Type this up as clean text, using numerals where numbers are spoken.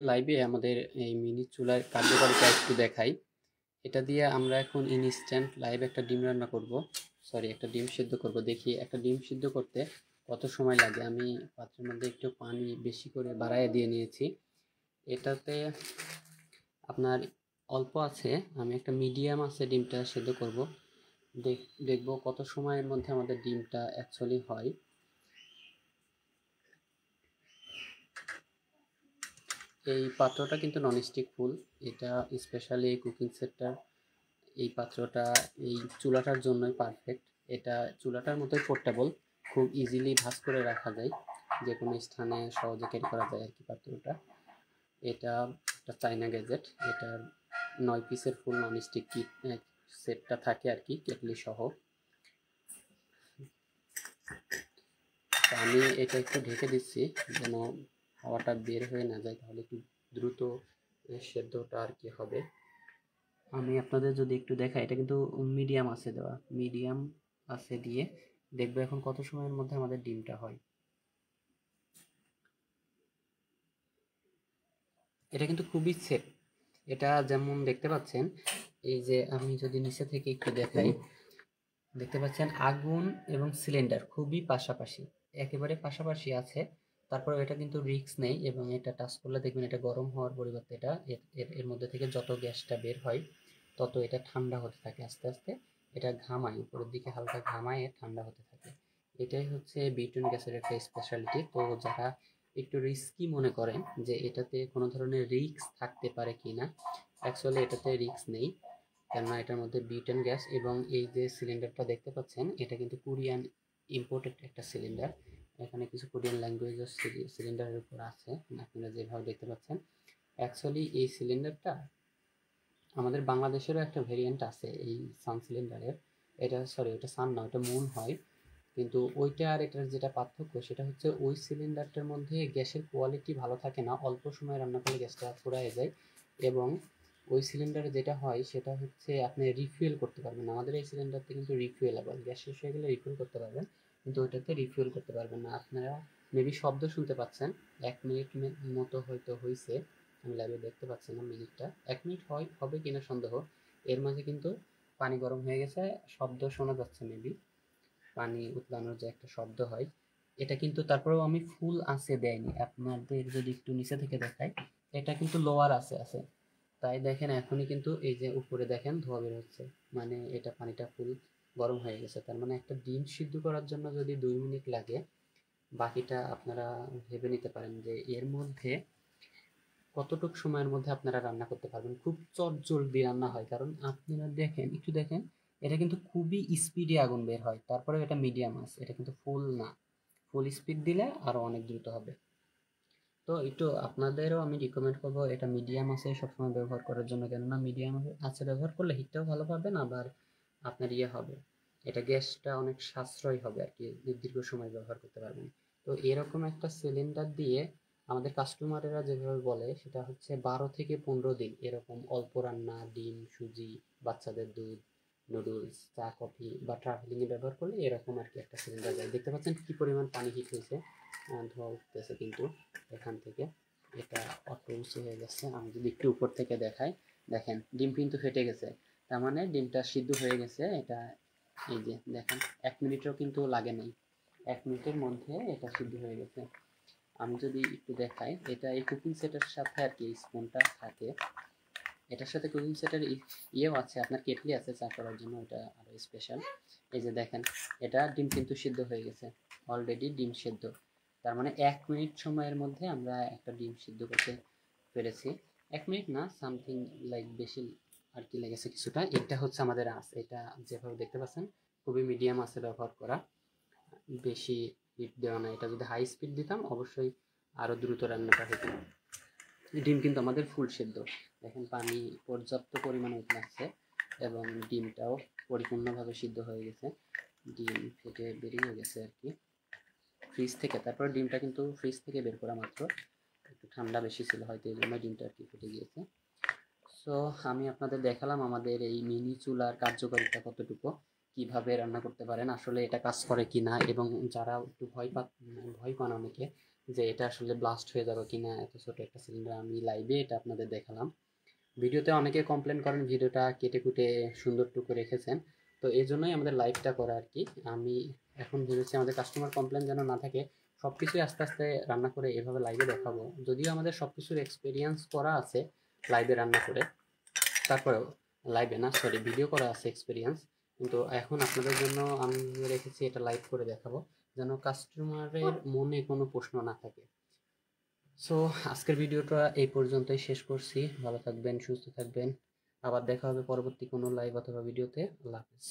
লাইভে আমাদের এই মিনি চুলার কার্যকারিতা একটু দেখাই। এটা দিয়ে আমরা এখন ইনস্ট্যান্ট লাইভ একটা ডিম রান্না করব, সরি একটা ডিম সিদ্ধ করব। দেখি একটা ডিম সিদ্ধ করতে কত সময় লাগে। আমি পাত্রের মধ্যে একটু পানি বেশি করে বাড়ায় দিয়ে নিয়েছি। এটাতে আপনার অল্প আছে, আমি একটা মিডিয়াম আছে ডিমটা সিদ্ধ করব। দেখব কত সময়ের মধ্যে আমাদের ডিমটা অ্যাকচুয়ালি হয়। এই পাত্রটা কিন্তু ননস্টিক ফুল, এটা স্পেশালি কুকিং সেটটা, এই পাত্রটা এই চুলাটার জন্যই পারফেক্ট। এটা চুলাটার মতোই পোর্টেবল, খুব ইজিলি ভাঁজ করে রাখা যায়, যে কোনো স্থানে সহজে ক্যারি করা যায় আর কি পাত্রটা। এটা একটা চাইনা গ্যাজেট, এটার 9 পিসের ফুল ননস্টিক কিট সেটটা থাকে আর কি, কেটলি সহ। আমি এটা একটু ঢেকে দিচ্ছি যেন হাওয়াটা বের হয়ে না যায়, তাহলে একটু দ্রুত সেদ্ধটা আর কি হবে। আমি আপনাদের যদি একটু দেখাই, এটা কিন্তু মিডিয়াম আছে দেওয়া, মিডিয়াম আছে দিয়ে দেখবো এখন কত সময়ের মধ্যে আমাদের ডিমটা হয়। এটা কিন্তু খুবই সেফ। এটা যেমন দেখতে পাচ্ছেন, এই যে আমি যদি নিচে থেকে একটু দেখাই, দেখতে পাচ্ছেন আগুন এবং সিলিন্ডার খুবই পাশাপাশি, একেবারে পাশাপাশি আছে। তারপরে এটা কিন্তু রিস্ক নেই, এবং এটা টাচ করলে দেখবেন এটা গরম হওয়ার পরিবর্তে এটা এর মধ্যে থেকে যত গ্যাসটা বের হয় তত এটা ঠান্ডা হতে থাকে আস্তে আস্তে। এটা ঘামায়, উপরের দিকে হালকা ঘামায় ঠান্ডা হতে থাকে। এটাই হচ্ছে বিটুইন গ্যাসের একটা স্পেশালিটি। তো যারা একটু রিস্কি মনে করেন যে এটাতে কোনো ধরনের রিস্ক থাকতে পারে কিনা, অ্যাকচুয়ালি এটাতে রিস্ক নেই, কেননা এটার মধ্যে বিউটেন গ্যাস। এবং এই যে সিলিন্ডারটা দেখতে পাচ্ছেন, এটা কিন্তু কোরিয়ান ইম্পোর্টেড একটা সিলিন্ডার। এখানে কিছু কোরিয়ান ল্যাঙ্গুয়েজের সিলিন্ডারের উপর আছে, আপনারা যেভাবে দেখতে পাচ্ছেন। অ্যাকচুয়ালি এই সিলিন্ডারটা আমাদের বাংলাদেশেরও একটা ভেরিয়েন্ট আছে এই সান সিলিন্ডারের। এটা সরি, ওটা সান না, ওটা মুন হয়। কিন্তু ওইটা আর এটার যেটা পার্থক্য সেটা হচ্ছে ওই সিলিন্ডারটার মধ্যে গ্যাসের কোয়ালিটি ভালো থাকে না, অল্প সময় রান্না করলে গ্যাসটা ফুরায় যায়। এবং ওই সিলিন্ডারে যেটা হয় সেটা হচ্ছে আপনি রিফুয়েল করতে পারবেন। আমাদের এই সিলিন্ডারটা কিন্তু রিফুয়েলেবল, গ্যাস শেষ হয়ে গেলে রিফিল করতে পারবেন, কিন্তু ওইটাতে রিফুয়েল করতে পারবেন না। আপনারা মেবি শব্দ শুনতে পাচ্ছেন, 1 মিনিট মতো হয়তো হয়েছে, আমি লাইভে দেখতে পাচ্ছি না মিনিটটা, 1 মিনিট হবে কিনা সন্দেহ। এর মাঝে কিন্তু পানি গরম হয়ে গেছে, শব্দ শোনা যাচ্ছে মেবি, পানি উতলানোর যে একটা শব্দ হয়। এটা কিন্তু তারপরেও আমি ফুল আঁচে দেয়নি, আপনাদের যদি একটু নিচে থেকে দেখাই, এটা কিন্তু লোয়ার আঁচে আছে। তাই দেখেন এখনই কিন্তু এই যে উপরে দেখেন ধোঁয়া বের হচ্ছে, মানে এটা পানিটা ফুল গরম হয়ে গেছে। তার মানে একটা ডিম সিদ্ধ করার জন্য যদি 2 মিনিট লাগে, বাকিটা আপনারা ভেবে নিতে পারেন যে এর মধ্যে কতটুক সময়ের মধ্যে আপনারা রান্না করতে পারবেন। খুব চটজলদি রান্না হয়, কারণ আপনারা দেখেন একটু দেখেন, এটা কিন্তু খুবই স্পিডে আগুন বের হয়। তারপরে এটা মিডিয়াম আছে, এটা কিন্তু ফুল না, ফুল স্পিড দিলে আরো অনেক দ্রুত হবে। তো একটু আপনাদেরও আমি রিকমেন্ড করবো এটা মিডিয়াম আছে সবসময় ব্যবহার করার জন্য, কেননা মিডিয়াম আছে ব্যবহার করলে হিটটাও ভালো পাবেন, আবার আপনার ইয়ে হবে, এটা গ্যাসটা অনেক সাশ্রয় হবে আর কি, দীর্ঘ সময় ব্যবহার করতে পারবেন। তো এরকম একটা সিলিন্ডার দিয়ে আমাদের কাস্টমারেরা যেভাবে বলে সেটা হচ্ছে 12 থেকে 15 দিন এরকম অল্প রান্না, ডিম, সুজি, বাচ্চাদের দুধ, নুডলস, চা, কফি বা ট্রাভেলিং এ ব্যবহার করলে এরকম আর কি একটা সিলিন্ডার যায়। দেখতে পাচ্ছেন কি পরিমাণ পানি হিট হয়েছে, ধোঁয়া উঠতেছে কিন্তু এখান থেকে। এটা অটো উঁচু হয়ে গেছে, আমি যদি একটু উপর থেকে দেখাই, দেখেন ডিম কিন্তু ফেটে গেছে, তার মানে ডিমটা সিদ্ধ হয়ে গেছে। এটা এই যে দেখেন 1 মিনিটও কিন্তু লাগে নাই, 1 মিনিটের মধ্যে এটা সিদ্ধ হয়ে গেছে। আমি যদি একটু দেখাই, এটা এই কুকিং সেটের সাথে আর কি স্পুনটা থাকে, এটার সাথে কুকিং সেটের ইয়েও আছে, আপনার কেটলি আছে চা করার জন্য, এটা আরো স্পেশাল। এই যে দেখেন, এটা ডিম কিন্তু সিদ্ধ হয়ে গেছে, অলরেডি ডিম সিদ্ধ। তার মানে 1 মিনিট সময়ের মধ্যে আমরা একটা ডিম সিদ্ধ করতে পেরেছি। 1 মিনিট না, সামথিং লাইক বেশি আর কি লেগেছে কিছুটা। এটা হচ্ছে আমাদের আঁচ, এটা যেভাবে দেখতে পাচ্ছেন খুবই মিডিয়াম আঁচে ব্যবহার করা, বেশি হিট দেওয়া না। এটা যদি হাই স্পিড দিতাম অবশ্যই আরো দ্রুত রান্নাটা হতো। ডিম কিন্তু আমাদের ফুল সেদ্ধ, দেখেন পানি পর্যাপ্ত পরিমাণে উঠে এবং ডিমটাও পরিপূর্ণভাবে সিদ্ধ হয়ে গেছে, ডিম ফেটে বেরিয়ে গেছে আর কি ফ্রিজ থেকে। তারপর ডিমটা কিন্তু ফ্রিজ থেকে বের করা মাত্র, একটু ঠান্ডা বেশি ছিল হয়তো এই জন্য ডিমটা আর কি ফেটে গিয়েছে। সো আমি আপনাদের দেখালাম আমাদের এই মিনি চুলার কার্যকারিতা কতটুকু, কিভাবে রান্না করতে পারেন, আসলে এটা কাজ করে কিনা। এবং যারা একটু ভয় পান অনেকে যে এটা আসলে ব্লাস্ট হয়ে যাবে কিনা, এত ছোট একটা সিলিন্ডার। আমি লাইভে এটা আপনাদের দেখালাম। ভিডিওতে অনেকে কমপ্লেন করেন ভিডিওটা কেটে কুটে সুন্দর টুকু রেখেছেন, তো এই জন্যই আমাদের লাইভটা করা আর কি। আমি এখন ভেবেছি আমাদের কাস্টমার কমপ্লেন যেন না থাকে, সব কিছুই আস্তে আস্তে রান্না করে এভাবে লাইভে দেখাবো। যদিও আমাদের সব কিছুর এক্সপিরিয়েন্স করা আছে লাইভে রান্না করে, তারপরেও লাইভে না, সরি, ভিডিও করা আছে এক্সপিরিয়েন্স, কিন্তু এখন আপনাদের জন্য আমি রেখেছি এটা লাইভ করে দেখাবো, যেন কাস্টমারের মনে কোনো প্রশ্ন না থাকে। সো আজকের ভিডিওটা এই পর্যন্তই শেষ করছি। ভালো থাকবেন, সুস্থ থাকবেন। আবার দেখা হবে পরবর্তী কোনো লাইভ অথবা ভিডিওতে। আল্লাহ হাফেজ।